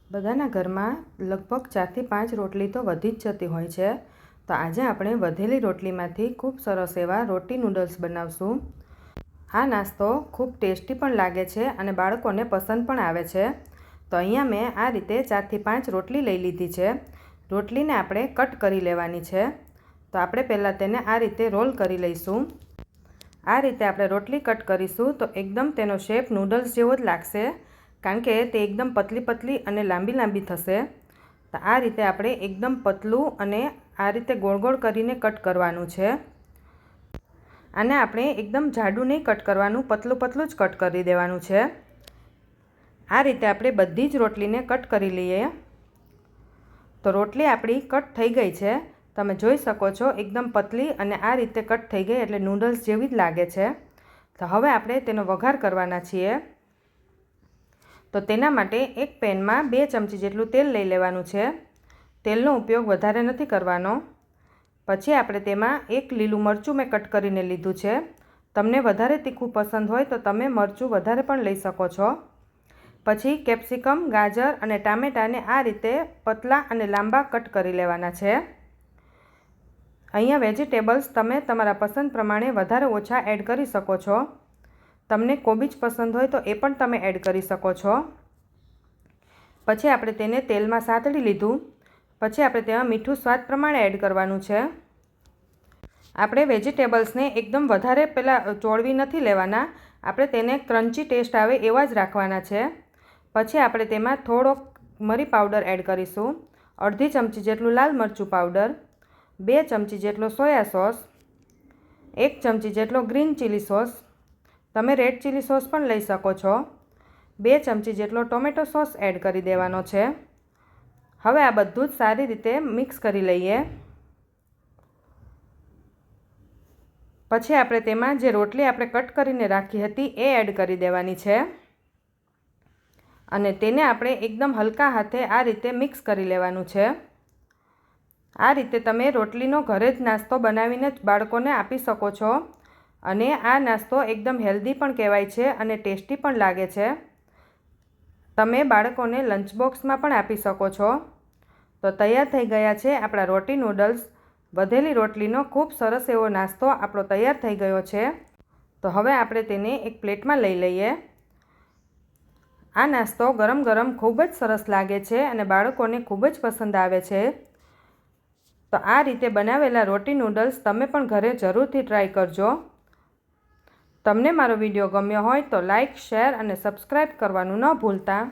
બધાના ઘરમાં લગભગ 4 થી 5 રોટલી તો વધી જ જતી હોય છે। તો આજે આપણે વધેલી રોટલીમાંથી ખૂબ સરસ એવા રોટી નૂડલ્સ બનાવશું। આ નાસ્તો ખૂબ ટેસ્ટી પણ લાગે છે અને બાળકોને પસંદ પણ આવે છે। તો અહીંયા મેં આ રીતે 4 થી 5 રોટલી લઈ લીધી છે। રોટલીને આપણે કટ કરી લેવાની છે। તો આપણે પહેલાં તેને આ રીતે રોલ કરી લઈશું। આ રીતે આપણે રોટલી કટ કરીશું તો એકદમ તેનો શેપ નૂડલ્સ જેવો જ લાગશે, કારણ કે તે એકદમ પતલી પતલી અને લાંબી લાંબી થશે। તો આ રીતે આપણે એકદમ પતલું અને આ રીતે ગોળ ગોળ કરીને કટ કરવાનું છે। આને આપણે એકદમ જાડું નહીં કટ કરવાનું, પતલું પતલું જ કટ કરી દેવાનું છે। આ રીતે આપણે બધી જ રોટલીને કટ કરી લઈએ। તો રોટલી આપણી કટ થઈ ગઈ છે, તમે જોઈ શકો છો એકદમ પતલી અને આ રીતે કટ થઈ ગઈ એટલે નૂડલ્સ જેવી જ લાગે છે। તો હવે આપણે તેનો વઘાર કરવાના છીએ। તો તેના માટે એક પેનમાં 2 ચમચી જેટલું તેલ લઈ લેવાનું છે। તેલનો ઉપયોગ વધારે નથી કરવાનો। પછી આપણે તેમાં 1 લીલું મરચું મેં કટ કરીને લીધું છે। તમને વધારે તીખું પસંદ હોય તો તમે મરચું વધારે પણ લઈ શકો છો। પછી કેપ્સિકમ, ગાજર અને ટામેટાને આ રીતે પતલા અને લાંબા કટ કરી લેવાના છે। અહીંયા વેજીટેબલ્સ તમે તમારા પસંદ પ્રમાણે વધારે ઓછા એડ કરી શકો છો। તમને કોબીજ પસંદ હોય તો એ પણ તમે એડ કરી શકો છો। પછી આપણે તેને તેલમાં સાતળી લીધું। પછી આપણે તેમાં મીઠું સ્વાદ પ્રમાણે એડ કરવાનું છે। આપણે વેજીટેબલ્સને એકદમ વધારે પહેલાં ચોળવી નથી લેવાના, આપણે તેને ક્રન્ચી ટેસ્ટ આવે એવા જ રાખવાના છે। પછી આપણે તેમાં થોડોક મરી પાવડર એડ કરીશું, અડધી ચમચી જેટલું લાલ મરચું પાવડર, 2 ચમચી જેટલો સોયા સોસ, 1 ચમચી જેટલો ગ્રીન ચીલી સોસ, તમે રેડ ચીલી સોસ પણ લઈ શકો છો, 2 ચમચી જેટલો ટોમેટો સોસ એડ કરી દેવાનો છે। હવે આ બધું જ સારી રીતે મિક્સ કરી લઈએ। પછી આપણે તેમાં જે રોટલી આપણે કટ કરીને રાખી હતી એ એડ કરી દેવાની છે અને તેને આપણે એકદમ હલકા હાથે આ રીતે મિક્સ કરી લેવાનું છે। આ રીતે તમે રોટલીનો ઘરે જ નાસ્તો બનાવીને જ બાળકોને આપી શકો છો અને આ નાસ્તો એકદમ હેલ્ધી પણ કહેવાય છે અને ટેસ્ટી પણ લાગે છે। તમે બાળકોને લંચ બોક્સમાં પણ આપી શકો છો। તો તૈયાર થઈ ગયા છે આપણા રોટી નૂડલ્સ। વધેલી રોટલીનો ખૂબ સરસ એવો નાસ્તો આપણો તૈયાર થઈ ગયો છે। તો હવે આપણે તેને એક પ્લેટમાં લઈ લઈએ। આ નાસ્તો ગરમ ગરમ ખૂબ જ સરસ લાગે છે અને બાળકોને ખૂબ જ પસંદ આવે છે। તો આ રીતે બનાવેલા રોટી નૂડલ્સ તમે પણ ઘરે જરૂરથી ટ્રાય કરજો। તમને મારો વિડીયો ગમ્યો હોય તો લાઇક, શેર અને સબસ્ક્રાઈબ કરવાનું ન ભૂલતા।